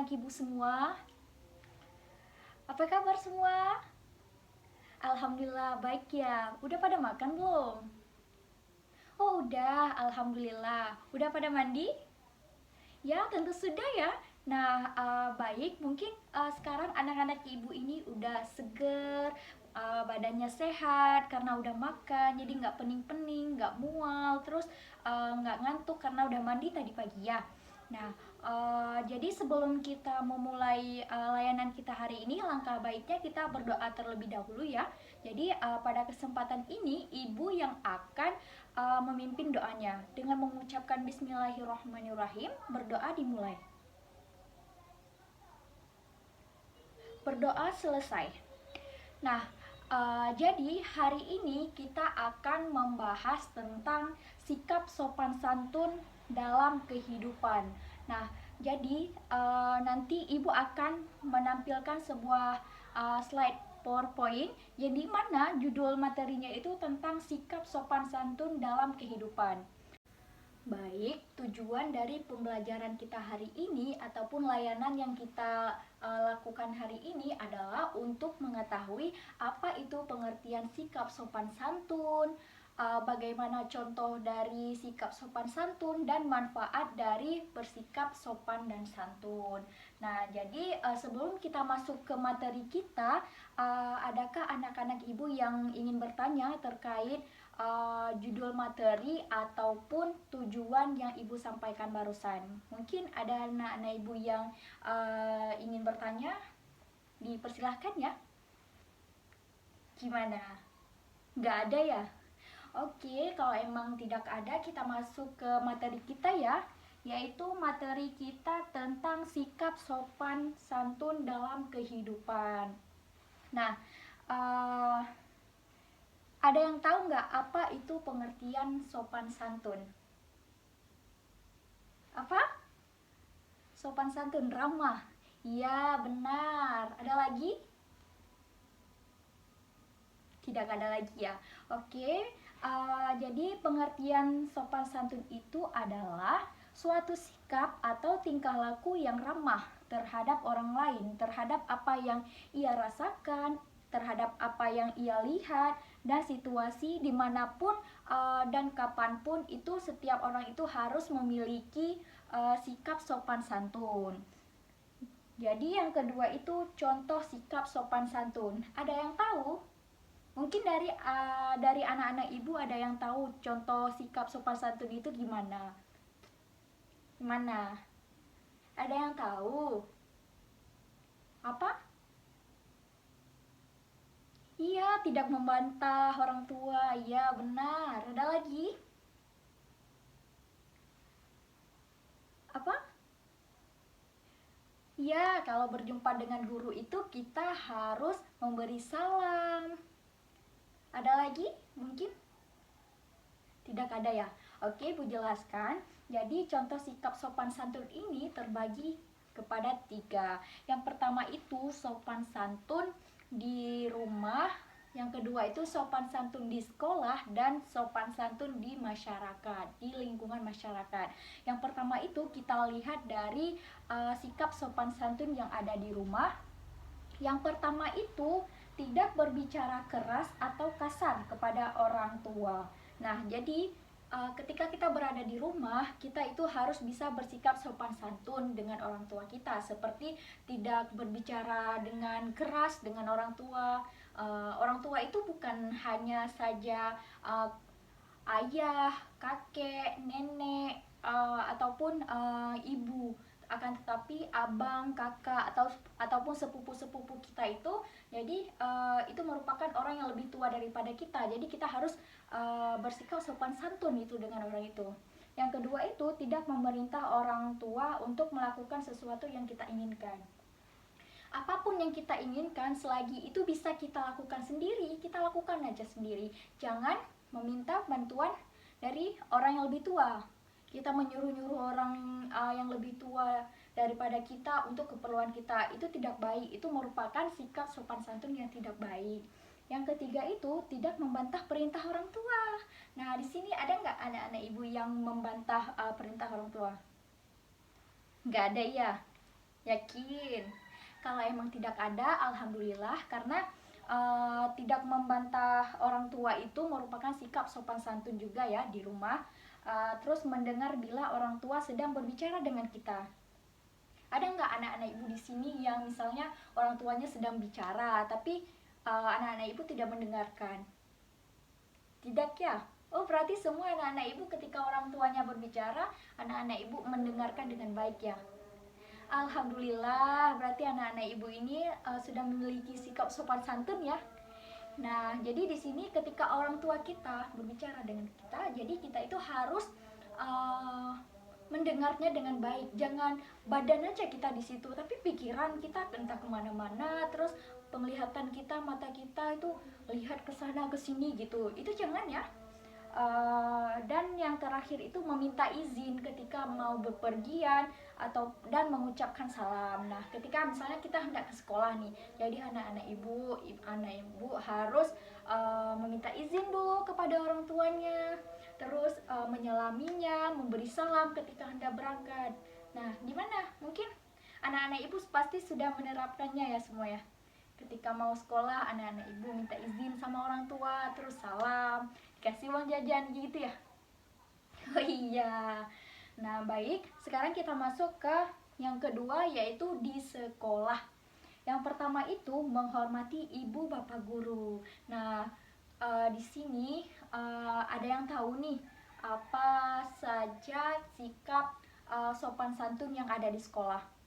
anak-anak ibu semua. Apa kabar semua? Alhamdulillah baik ya. Udah pada makan belum? Oh udah, alhamdulillah. Udah pada mandi? Ya tentu sudah ya. Nah baik, mungkin sekarang anak-anak ibu ini udah seger, badannya sehat karena udah makan, jadi nggak pening-pening, nggak mual, terus nggak ngantuk karena udah mandi tadi pagi ya. Nah, jadi sebelum kita memulai layanan kita hari ini, langkah baiknya kita berdoa terlebih dahulu ya. Jadi pada kesempatan ini, ibu yang akan memimpin doanya dengan mengucapkan Bismillahirrahmanirrahim. Berdoa dimulai. Berdoa selesai. Nah, jadi hari ini kita akan membahas tentang sikap sopan santun dalam kehidupan. Nah, jadi nanti ibu akan menampilkan sebuah slide PowerPoint yang dimana judul materinya itu tentang sikap sopan santun dalam kehidupan. Baik, tujuan dari pembelajaran kita hari ini ataupun layanan yang kita lakukan hari ini adalah untuk mengetahui apa itu pengertian sikap sopan santun, bagaimana contoh dari sikap sopan santun, dan manfaat dari bersikap sopan dan santun. Nah, jadi sebelum kita masuk ke materi kita, adakah anak-anak ibu yang ingin bertanya terkait judul materi ataupun tujuan yang ibu sampaikan barusan? Mungkin ada anak-anak ibu yang ingin bertanya, dipersilahkan ya. Gimana? Nggak ada ya? Oke, kalau emang tidak ada, kita masuk ke materi kita ya, yaitu materi kita tentang sikap sopan santun dalam kehidupan. Nah, ada yang tahu nggak apa itu pengertian sopan santun? Apa? Sopan santun, ramah. Iya, benar. Ada lagi? Tidak ada lagi ya. Oke, jadi pengertian sopan santun itu adalah suatu sikap atau tingkah laku yang ramah terhadap orang lain, terhadap apa yang ia rasakan, terhadap apa yang ia lihat, dan situasi dimanapun dan kapanpun itu setiap orang itu harus memiliki sikap sopan santun. Jadi yang kedua itu contoh sikap sopan santun. Ada yang tahu? Mungkin dari anak-anak ibu ada yang tahu contoh sikap sopan santun itu gimana? Gimana? Ada yang tahu? Apa? Iya, tidak membantah orang tua. Iya, benar. Ada lagi? Apa? Ya, kalau berjumpa dengan guru itu kita harus memberi salam. Ada lagi? Mungkin? Tidak ada ya? Oke, Bu jelaskan. Jadi contoh sikap sopan santun ini terbagi kepada 3. Yang pertama itu sopan santun di rumah, yang kedua itu sopan santun di sekolah, dan sopan santun di masyarakat, di lingkungan masyarakat. Yang pertama itu kita lihat dari sikap sopan santun yang ada di rumah. Yang pertama itu tidak berbicara keras atau kasar kepada orang tua. Nah, jadi ketika kita berada di rumah, kita itu harus bisa bersikap sopan santun dengan orang tua kita, seperti tidak berbicara dengan keras dengan orang tua. Orang tua itu bukan hanya saja ayah, kakek, nenek, ataupun ibu, akan tetapi abang, kakak, ataupun sepupu-sepupu kita itu, jadi itu merupakan orang yang lebih tua daripada kita. Jadi kita harus bersikap sopan santun itu dengan orang itu. Yang kedua itu tidak memerintah orang tua untuk melakukan sesuatu yang kita inginkan. Apapun yang kita inginkan, selagi itu bisa kita lakukan sendiri, kita lakukan aja sendiri. Jangan meminta bantuan dari orang yang lebih tua. Kita menyuruh-nyuruh orang yang lebih tua daripada kita untuk keperluan kita, itu tidak baik. Itu merupakan sikap sopan santun yang tidak baik. Yang ketiga itu tidak membantah perintah orang tua. Nah, di sini ada nggak anak-anak ibu yang membantah perintah orang tua? Nggak ada ya. Yakin? Kalau emang tidak ada, alhamdulillah, karena tidak membantah orang tua itu merupakan sikap sopan santun juga ya di rumah. Terus mendengar bila orang tua sedang berbicara dengan kita. Ada nggak anak-anak ibu di sini yang misalnya orang tuanya sedang bicara, tapi anak-anak ibu tidak mendengarkan? Tidak ya? Oh, berarti semua anak-anak ibu ketika orang tuanya berbicara, anak-anak ibu mendengarkan dengan baik ya? Alhamdulillah, berarti anak-anak ibu ini sudah memiliki sikap sopan santun ya. Nah, jadi di sini ketika orang tua kita berbicara dengan kita, jadi kita itu harus uh, mendengarnya dengan baik. Jangan badan aja kita di situ, tapi pikiran kita entah kemana-mana. Terus penglihatan kita, mata kita itu lihat ke sana ke sini gitu. Itu jangan ya. Dan yang terakhir itu meminta izin ketika mau bepergian atau dan mengucapkan salam. Nah, ketika misalnya kita hendak ke sekolah nih, jadi anak ibu harus meminta izin dulu kepada orang tuanya, terus menyelaminya, memberi salam ketika hendak berangkat. Nah, gimana? Mungkin anak-anak ibu pasti sudah menerapkannya ya semua ya. Ketika mau sekolah, anak-anak ibu minta izin sama orang tua, terus salam, dikasih uang jajan gitu ya. Oh iya. Nah, baik, sekarang kita masuk ke yang kedua, yaitu di sekolah. Yang pertama itu menghormati ibu bapak guru. Nah, di sini ada yang tahu nih apa saja sikap sopan santun yang ada di sekolah?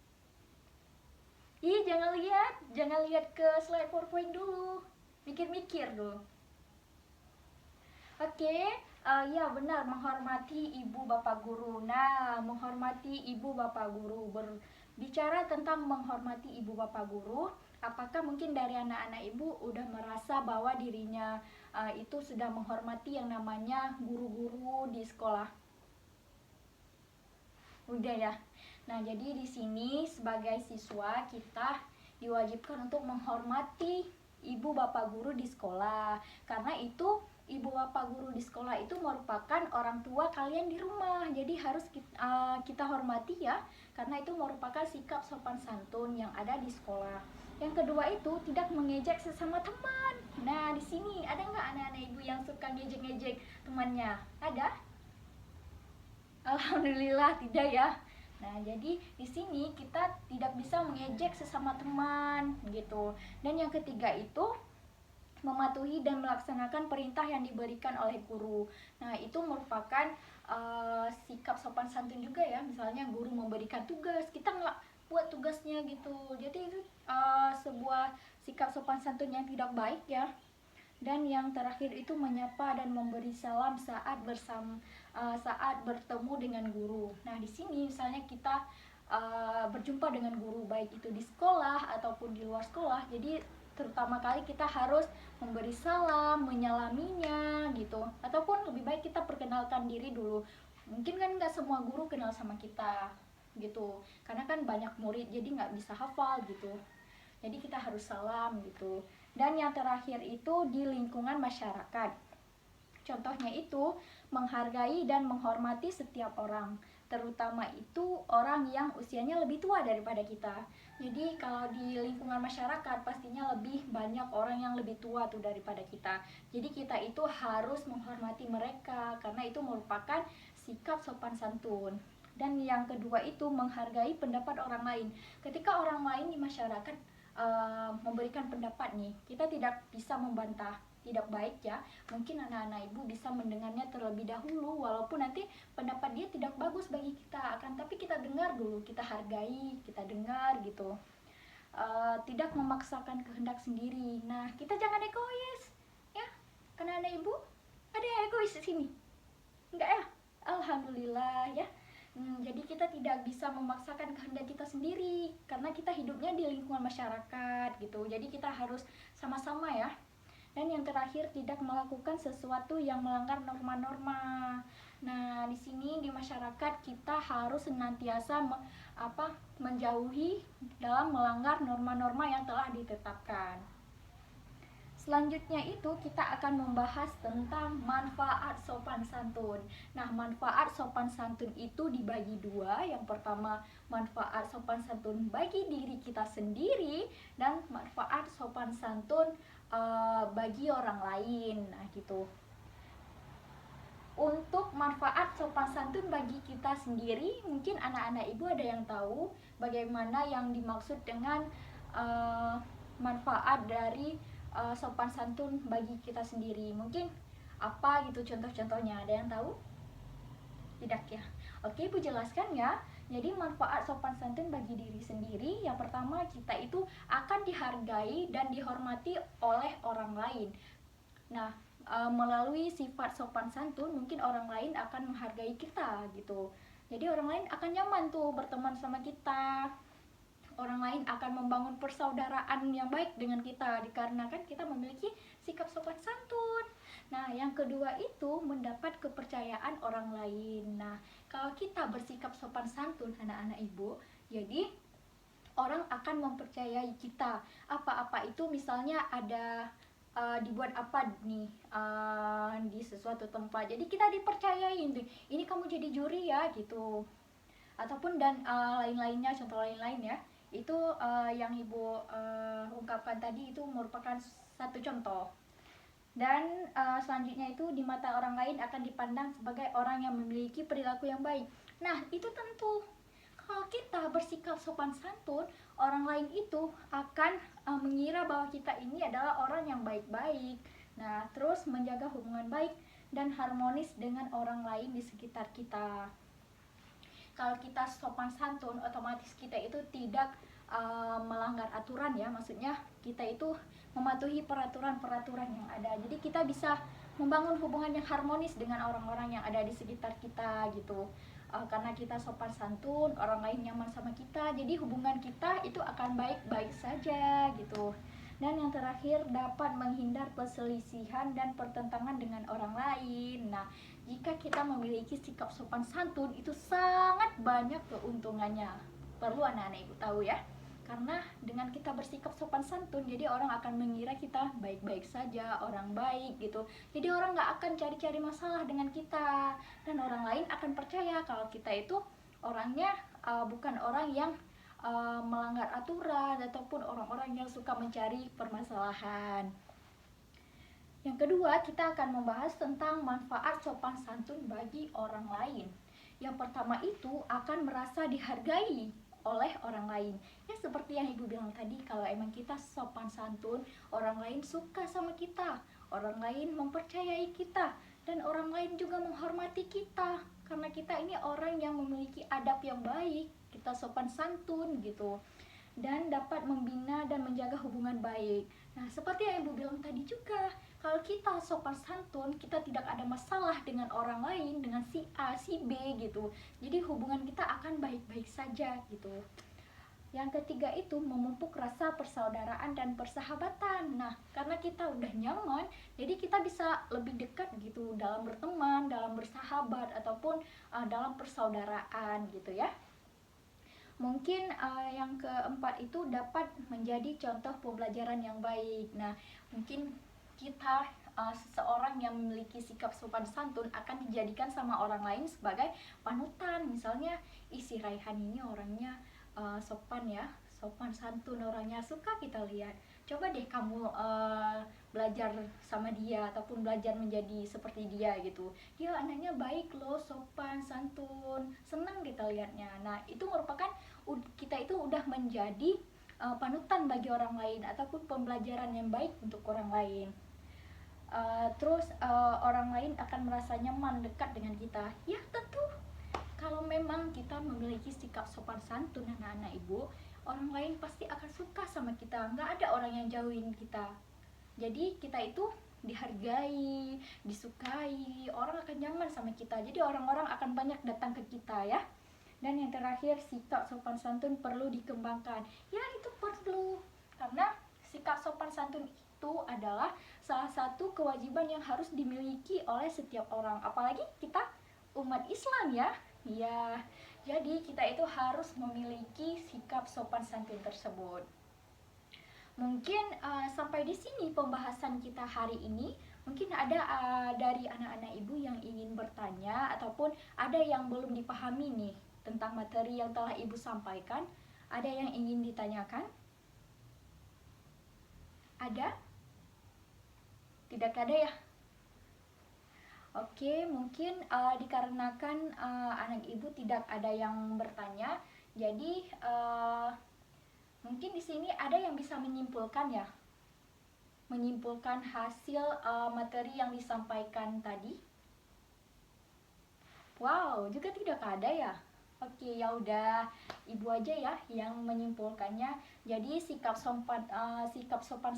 Ih, jangan lihat ke slide PowerPoint dulu. Mikir-mikir dulu. Oke, ya benar, menghormati ibu bapak guru. Nah, menghormati ibu bapak guru. Berbicara tentang menghormati ibu bapak guru, apakah mungkin dari anak-anak ibu udah merasa bahwa dirinya itu sudah menghormati yang namanya guru-guru di sekolah? Udah ya. Nah, jadi di sini sebagai siswa kita diwajibkan untuk menghormati ibu bapak guru di sekolah. Karena itu ibu bapak guru di sekolah itu merupakan orang tua kalian di rumah. Jadi harus kita hormati ya, karena itu merupakan sikap sopan santun yang ada di sekolah. Yang kedua itu tidak mengejek sesama teman. Nah, di sini ada nggak anak-anak ibu yang suka ngejek-ngejek temannya? Ada? Alhamdulillah tidak ya. Nah, jadi di sini kita tidak bisa mengejek sesama teman gitu. Dan yang ketiga itu mematuhi dan melaksanakan perintah yang diberikan oleh guru. Nah, itu merupakan sikap sopan santun juga ya. Misalnya guru memberikan tugas, kita nggak buat tugasnya gitu. Jadi itu sebuah sikap sopan santun yang tidak baik ya. Dan yang terakhir itu menyapa dan memberi salam saat bertemu dengan guru. Nah, di sini misalnya kita berjumpa dengan guru baik itu di sekolah ataupun di luar sekolah. Jadi terutama kali kita harus memberi salam, menyalaminya gitu. Ataupun lebih baik kita perkenalkan diri dulu. Mungkin kan nggak semua guru kenal sama kita gitu. Karena kan banyak murid jadi nggak bisa hafal gitu. Jadi kita harus salam gitu. Dan yang terakhir itu di lingkungan masyarakat. Contohnya itu menghargai dan menghormati setiap orang, terutama itu orang yang usianya lebih tua daripada kita. Jadi kalau di lingkungan masyarakat pastinya lebih banyak orang yang lebih tua tuh daripada kita. Jadi kita itu harus menghormati mereka karena itu merupakan sikap sopan santun. Dan yang kedua itu menghargai pendapat orang lain. Ketika orang lain di masyarakat memberikan pendapat nih, kita tidak bisa membantah, tidak baik ya. Mungkin anak-anak ibu bisa mendengarnya terlebih dahulu, walaupun nanti pendapat dia tidak bagus bagi kita, akan tapi kita dengar dulu, kita hargai, kita dengar gitu. Tidak memaksakan kehendak sendiri. Nah, kita jangan egois ya. Karena anak ibu ada yang egois di sini, enggak ya? Alhamdulillah ya. Jadi kita tidak bisa memaksakan kehendak kita sendiri karena kita hidupnya di lingkungan masyarakat gitu. Jadi kita harus sama-sama ya. Dan yang terakhir tidak melakukan sesuatu yang melanggar norma-norma. Nah, di sini di masyarakat kita harus senantiasa menjauhi dalam melanggar norma-norma yang telah ditetapkan. Selanjutnya itu kita akan membahas tentang manfaat sopan santun. Nah, manfaat sopan santun itu dibagi dua. Yang pertama, manfaat sopan santun bagi diri kita sendiri, dan manfaat sopan santun bagi orang lain. Nah, gitu. Untuk manfaat sopan santun bagi kita sendiri, mungkin anak-anak ibu ada yang tahu bagaimana yang dimaksud dengan manfaat dari sopan santun bagi kita sendiri. Mungkin apa gitu contoh-contohnya, ada yang tahu? Tidak ya? Oke, ibu jelaskan ya. Jadi manfaat sopan santun bagi diri sendiri, yang pertama, kita itu akan dihargai dan dihormati oleh orang lain. Nah, melalui sifat sopan santun mungkin orang lain akan menghargai kita gitu. Jadi orang lain akan nyaman tuh berteman sama kita. Orang lain akan membangun persaudaraan yang baik dengan kita dikarenakan kita memiliki sikap sopan santun. Nah, yang kedua itu mendapat kepercayaan orang lain. Nah, kalau kita bersikap sopan santun anak-anak ibu, jadi orang akan mempercayai kita. Apa-apa itu misalnya ada dibuat apa nih di sesuatu tempat, jadi kita dipercayain tuh, ini kamu jadi juri ya gitu, ataupun dan lain-lainnya, contoh lain-lain ya. Itu yang ibu ungkapkan tadi itu merupakan satu contoh. Dan selanjutnya itu di mata orang lain akan dipandang sebagai orang yang memiliki perilaku yang baik. Nah, itu tentu kalau kita bersikap sopan santun, orang lain itu akan mengira bahwa kita ini adalah orang yang baik-baik. Nah, terus menjaga hubungan baik dan harmonis dengan orang lain di sekitar kita. Kalau kita sopan santun, otomatis kita itu tidak melanggar aturan ya, maksudnya kita itu mematuhi peraturan-peraturan yang ada. Jadi kita bisa membangun hubungan yang harmonis dengan orang-orang yang ada di sekitar kita gitu. Karena kita sopan santun, orang lain nyaman sama kita, jadi hubungan kita itu akan baik-baik saja gitu. Dan yang terakhir, dapat menghindar perselisihan dan pertentangan dengan orang lain. Nah, jika kita memiliki sikap sopan santun itu sangat banyak keuntungannya. Perlu anak-anak ibu tahu ya. Karena dengan kita bersikap sopan santun, jadi orang akan mengira kita baik-baik saja, orang baik gitu. Jadi orang nggak akan cari-cari masalah dengan kita, dan orang lain akan percaya kalau kita itu orangnya bukan orang yang melanggar aturan ataupun orang-orang yang suka mencari permasalahan. Yang kedua, kita akan membahas tentang manfaat sopan santun bagi orang lain. Yang pertama itu akan merasa dihargai oleh orang lain. Ya seperti yang ibu bilang tadi, kalau emang kita sopan santun, orang lain suka sama kita, orang lain mempercayai kita, dan orang lain juga menghormati kita karena kita ini orang yang memiliki adab yang baik, kita sopan santun gitu, dan dapat membina dan menjaga hubungan baik. Nah, seperti yang ibu bilang tadi juga, kalau kita sopan santun, kita tidak ada masalah dengan orang lain, dengan si A, si B gitu. Jadi hubungan kita akan baik-baik saja gitu. Yang ketiga itu memupuk rasa persaudaraan dan persahabatan. Nah, karena kita udah nyaman, jadi kita bisa lebih dekat gitu dalam berteman, dalam bersahabat, ataupun dalam persaudaraan gitu ya. Mungkin yang keempat itu dapat menjadi contoh pembelajaran yang baik. Nah, mungkin kita seseorang yang memiliki sikap sopan santun akan dijadikan sama orang lain sebagai panutan. Misalnya, si Raihan ini orangnya sopan ya, sopan santun orangnya, suka kita lihat. Coba deh kamu belajar sama dia ataupun belajar menjadi seperti dia gitu. Dia anaknya baik loh, sopan santun, senang kita lihatnya. Nah, itu merupakan kita itu udah menjadi panutan bagi orang lain ataupun pembelajaran yang baik untuk orang lain. Terus orang lain akan merasa nyaman dekat dengan kita. Ya tentu kalau memang kita memiliki sikap sopan santun anak-anak ibu, orang lain pasti akan suka sama kita. Nggak ada orang yang jauhin kita. Jadi kita itu dihargai, disukai, orang akan nyaman sama kita. Jadi orang-orang akan banyak datang ke kita ya. Dan yang terakhir, sikap sopan santun perlu dikembangkan. Ya, itu perlu. Karena sikap sopan santun itu adalah salah satu kewajiban yang harus dimiliki oleh setiap orang. Apalagi kita umat Islam ya. Ya, jadi kita itu harus memiliki sikap sopan santun tersebut. Mungkin sampai di sini pembahasan kita hari ini. Mungkin ada dari anak-anak ibu yang ingin bertanya ataupun ada yang belum dipahami nih tentang materi yang telah ibu sampaikan. Ada yang ingin ditanyakan? Ada? Tidak ada ya? Oke, mungkin dikarenakan anak ibu tidak ada yang bertanya, jadi mungkin di sini ada yang bisa menyimpulkan ya, menyimpulkan hasil materi yang disampaikan tadi. Wow, juga tidak ada ya. Oke, ya udah ibu aja ya yang menyimpulkannya. Jadi sikap sopan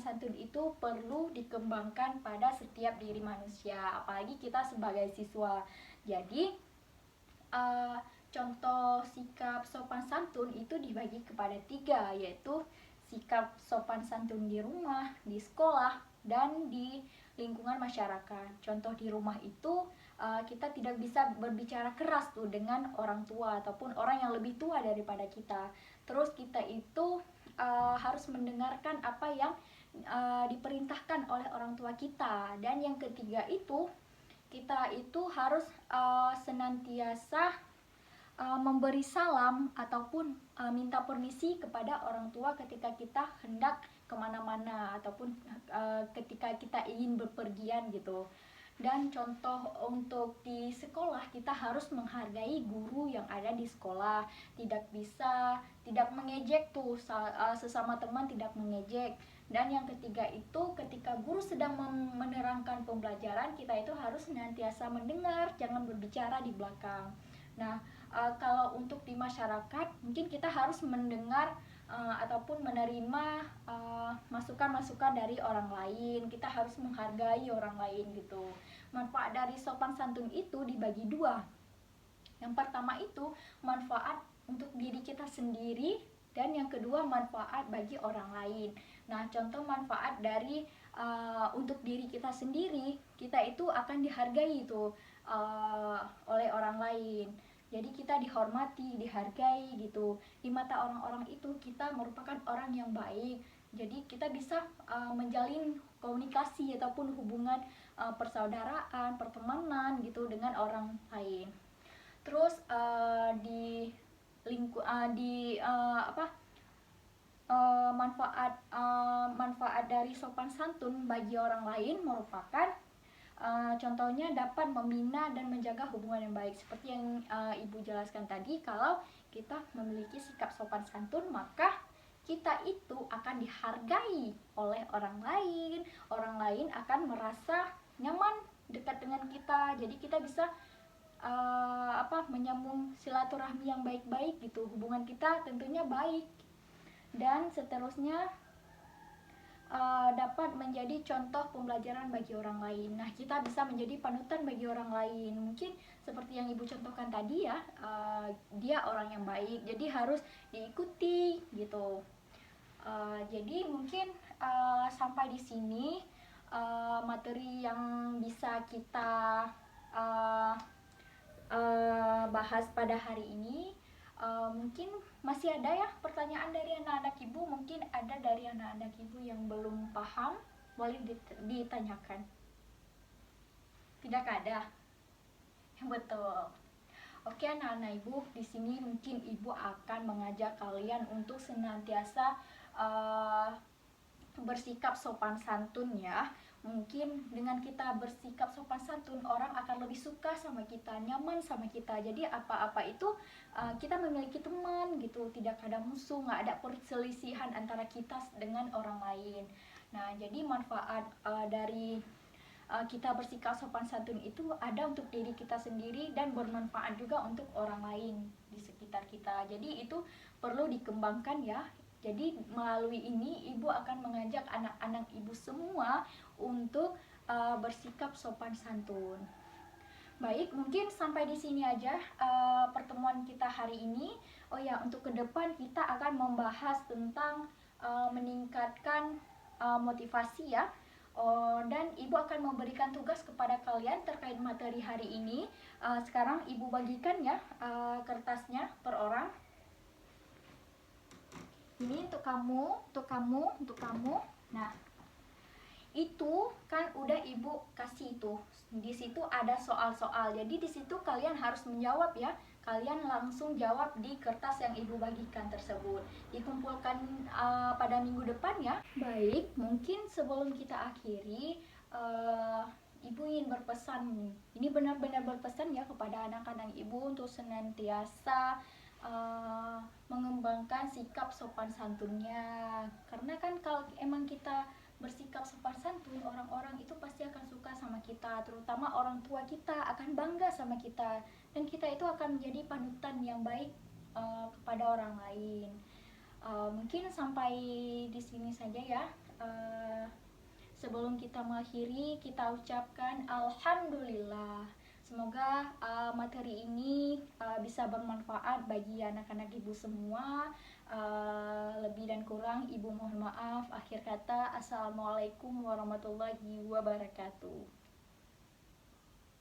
santun itu perlu dikembangkan pada setiap diri manusia, apalagi kita sebagai siswa. Jadi uh, contoh sikap sopan santun itu dibagi kepada 3, yaitu sikap sopan santun di rumah, di sekolah, dan di lingkungan masyarakat. Contoh di rumah itu kita tidak bisa berbicara keras tuh dengan orang tua ataupun orang yang lebih tua daripada kita. Terus kita itu harus mendengarkan apa yang diperintahkan oleh orang tua kita. Dan yang ketiga itu kita itu harus senantiasa memberi salam ataupun minta permisi kepada orang tua ketika kita hendak kemana-mana ataupun ketika kita ingin bepergian gitu. Dan contoh untuk di sekolah, kita harus menghargai guru yang ada di sekolah, tidak mengejek tuh sesama teman, tidak mengejek. Dan yang ketiga itu ketika guru sedang menerangkan pembelajaran, kita itu harus senantiasa mendengar, jangan berbicara di belakang. Nah, kalau untuk di masyarakat mungkin kita harus mendengar ataupun menerima masukan-masukan dari orang lain. Kita harus menghargai orang lain gitu. Manfaat dari sopan santun itu dibagi 2. Yang pertama itu manfaat untuk diri kita sendiri, dan yang kedua manfaat bagi orang lain. Nah, contoh manfaat dari untuk diri kita sendiri, kita itu akan dihargai itu oleh orang lain. Jadi kita dihormati, dihargai gitu. Di mata orang-orang itu kita merupakan orang yang baik. Jadi kita bisa menjalin komunikasi ataupun hubungan persaudaraan, pertemanan gitu dengan orang lain. Terus di manfaat dari sopan santun bagi orang lain merupakan contohnya dapat membina dan menjaga hubungan yang baik. Seperti yang ibu jelaskan tadi, kalau kita memiliki sikap sopan santun, maka kita itu akan dihargai oleh orang lain. Orang lain akan merasa nyaman dekat dengan kita. Jadi kita bisa menyambung silaturahmi yang baik-baik gitu. Hubungan kita tentunya baik. Dan seterusnya dapat menjadi contoh pembelajaran bagi orang lain. Nah, kita bisa menjadi panutan bagi orang lain. Mungkin seperti yang ibu contohkan tadi ya, dia orang yang baik, jadi harus diikuti gitu. Jadi mungkin sampai di sini materi yang bisa kita bahas pada hari ini. Mungkin masih ada ya pertanyaan dari anak-anak ibu. Mungkin ada dari anak-anak ibu yang belum paham, boleh ditanyakan. Tidak ada? Betul. Oke anak-anak ibu, di sini mungkin ibu akan mengajak kalian untuk senantiasa bersikap sopan santun ya. Mungkin dengan kita bersikap sopan santun, orang akan lebih suka sama kita, nyaman sama kita. Jadi apa-apa itu kita memiliki teman gitu, tidak ada musuh, nggak ada perselisihan antara kita dengan orang lain. Nah, jadi manfaat dari kita bersikap sopan santun itu ada untuk diri kita sendiri dan bermanfaat juga untuk orang lain di sekitar kita. Jadi itu perlu dikembangkan ya. Jadi melalui ini ibu akan mengajak anak-anak ibu semua untuk bersikap sopan santun. Baik, mungkin sampai di sini aja pertemuan kita hari ini. Oh ya, untuk ke depan kita akan membahas tentang meningkatkan motivasi ya. Dan ibu akan memberikan tugas kepada kalian terkait materi hari ini. Sekarang ibu bagikan ya kertasnya per orang. Ini untuk kamu, untuk kamu, untuk kamu. Nah, itu kan udah ibu kasih tuh. Di situ ada soal-soal. Jadi di situ kalian harus menjawab ya. Kalian langsung jawab di kertas yang ibu bagikan tersebut. Dikumpulkan pada minggu depan ya. Baik, mungkin sebelum kita akhiri, ibu ingin berpesan nih. Ini benar-benar berpesan ya kepada anak-anak ibu untuk senantiasa mengembangkan sikap sopan santunnya. Karena kan kalau emang kita bersikap sopan santun, orang-orang itu pasti akan suka sama kita, terutama orang tua kita akan bangga sama kita, dan kita itu akan menjadi panutan yang baik kepada orang lain. Mungkin sampai di sini saja ya. Sebelum kita mengakhiri, kita ucapkan alhamdulillah. Semoga materi ini bisa bermanfaat bagi anak-anak ibu semua. Lebih dan kurang ibu mohon maaf. Akhir kata, assalamualaikum warahmatullahi wabarakatuh.